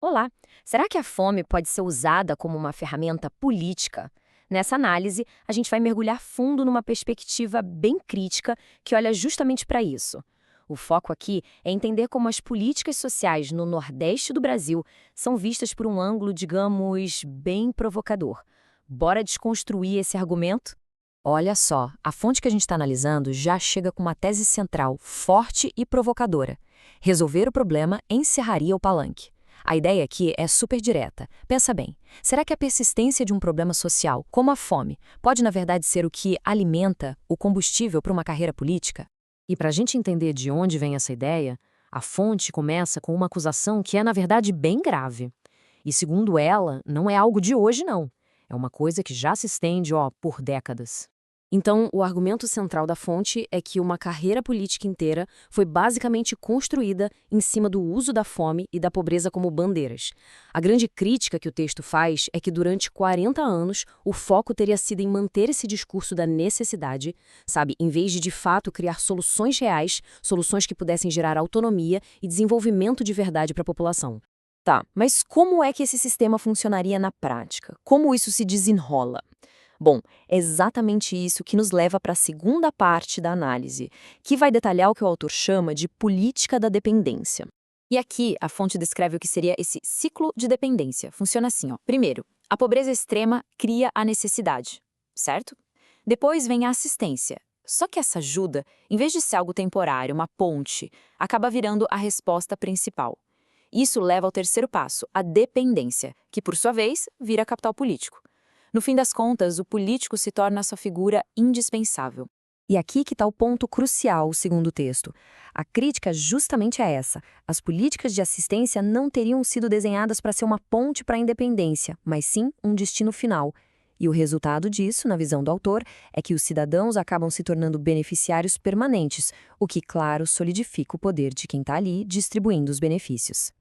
Olá! Será que a fome pode ser usada como uma ferramenta política? Nessa análise, a gente vai mergulhar fundo numa perspectiva bem crítica que olha justamente para isso. O foco aqui é entender como as políticas sociais no Nordeste do Brasil são vistas por um ângulo, digamos, bem provocador. Bora desconstruir esse argumento? Olha só, a fonte que a gente está analisando já chega com uma tese central forte e provocadora. Resolver o problema encerraria o palanque. A ideia aqui é super direta. Pensa bem, será que a persistência de um problema social, como a fome, pode na verdade ser o que alimenta o combustível para uma carreira política? E para a gente entender de onde vem essa ideia, a fonte começa com uma acusação que é na verdade bem grave. E segundo ela, não é algo de hoje não. É uma coisa que já se estende, por décadas. Então, o argumento central da fonte é que uma carreira política inteira foi basicamente construída em cima do uso da fome e da pobreza como bandeiras. A grande crítica que o texto faz é que durante 40 anos o foco teria sido em manter esse discurso da necessidade, sabe, em vez de fato criar soluções reais, soluções que pudessem gerar autonomia e desenvolvimento de verdade para a população. Tá, mas como é que esse sistema funcionaria na prática? Como isso se desenrola? Bom, é exatamente isso que nos leva para a segunda parte da análise, que vai detalhar o que o autor chama de política da dependência. E aqui a fonte descreve o que seria esse ciclo de dependência. Funciona assim, ó. Primeiro, a pobreza extrema cria a necessidade, certo? Depois vem a assistência. Só que essa ajuda, em vez de ser algo temporário, uma ponte, acaba virando a resposta principal. Isso leva ao terceiro passo, a dependência, que por sua vez vira capital político. No fim das contas, o político se torna sua figura indispensável. E aqui que está o ponto crucial, segundo o texto. A crítica justamente é essa. As políticas de assistência não teriam sido desenhadas para ser uma ponte para a independência, mas sim um destino final. E o resultado disso, na visão do autor, é que os cidadãos acabam se tornando beneficiários permanentes, o que, claro, solidifica o poder de quem está ali distribuindo os benefícios.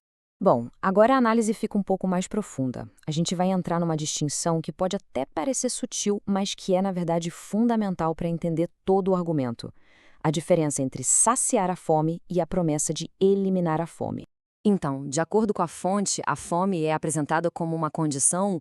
Bom, agora a análise fica um pouco mais profunda. A gente vai entrar numa distinção que pode até parecer sutil, mas que é, na verdade, fundamental para entender todo o argumento. A diferença entre saciar a fome e a promessa de eliminar a fome. Então, de acordo com a fonte, a fome é apresentada como uma condição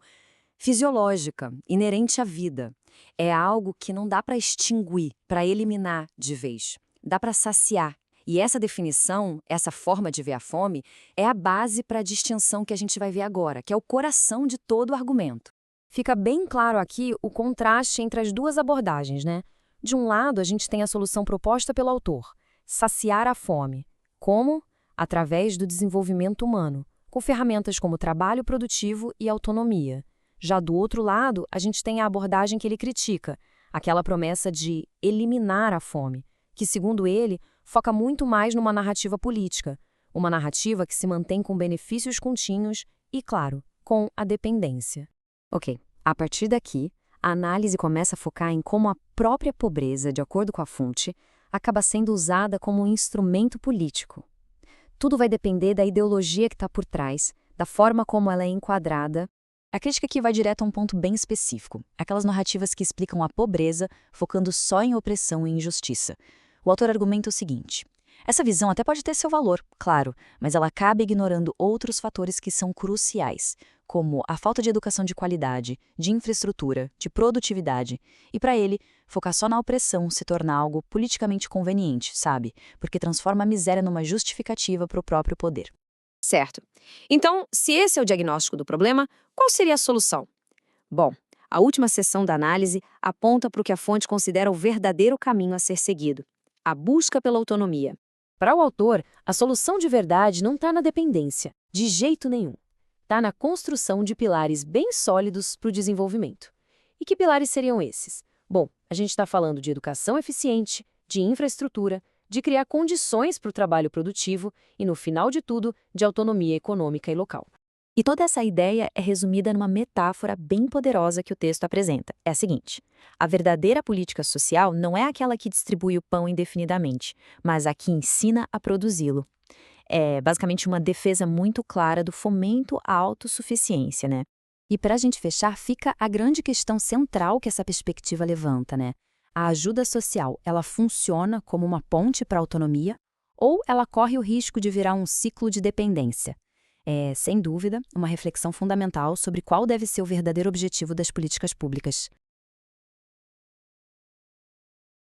fisiológica, inerente à vida. É algo que não dá para extinguir, para eliminar de vez. Dá para saciar. E essa definição, essa forma de ver a fome, é a base para a distinção que a gente vai ver agora, que é o coração de todo o argumento. Fica bem claro aqui o contraste entre as duas abordagens, né? De um lado, a gente tem a solução proposta pelo autor, saciar a fome. Como? Através do desenvolvimento humano, com ferramentas como trabalho produtivo e autonomia. Já do outro lado, a gente tem a abordagem que ele critica, aquela promessa de eliminar a fome, que, segundo ele, foca muito mais numa narrativa política, uma narrativa que se mantém com benefícios contínuos e, claro, com a dependência. Ok, a partir daqui, a análise começa a focar em como a própria pobreza, de acordo com a fonte, acaba sendo usada como um instrumento político. Tudo vai depender da ideologia que está por trás, da forma como ela é enquadrada. A crítica aqui vai direto a um ponto bem específico, aquelas narrativas que explicam a pobreza focando só em opressão e injustiça. O autor argumenta o seguinte: essa visão até pode ter seu valor, claro, mas ela acaba ignorando outros fatores que são cruciais, como a falta de educação de qualidade, de infraestrutura, de produtividade, e para ele, focar só na opressão se torna algo politicamente conveniente, sabe? Porque transforma a miséria numa justificativa para o próprio poder. Certo. Então, se esse é o diagnóstico do problema, qual seria a solução? Bom, a última seção da análise aponta para o que a fonte considera o verdadeiro caminho a ser seguido: a busca pela autonomia. Para o autor, a solução de verdade não está na dependência, de jeito nenhum. Está na construção de pilares bem sólidos para o desenvolvimento. E que pilares seriam esses? Bom, a gente está falando de educação eficiente, de infraestrutura, de criar condições para o trabalho produtivo e, no final de tudo, de autonomia econômica e local. E toda essa ideia é resumida numa metáfora bem poderosa que o texto apresenta. É a seguinte: a verdadeira política social não é aquela que distribui o pão indefinidamente, mas a que ensina a produzi-lo. É basicamente uma defesa muito clara do fomento à autossuficiência, né? E para a gente fechar, fica a grande questão central que essa perspectiva levanta, né? A ajuda social, ela funciona como uma ponte para a autonomia ou ela corre o risco de virar um ciclo de dependência? É, sem dúvida, uma reflexão fundamental sobre qual deve ser o verdadeiro objetivo das políticas públicas.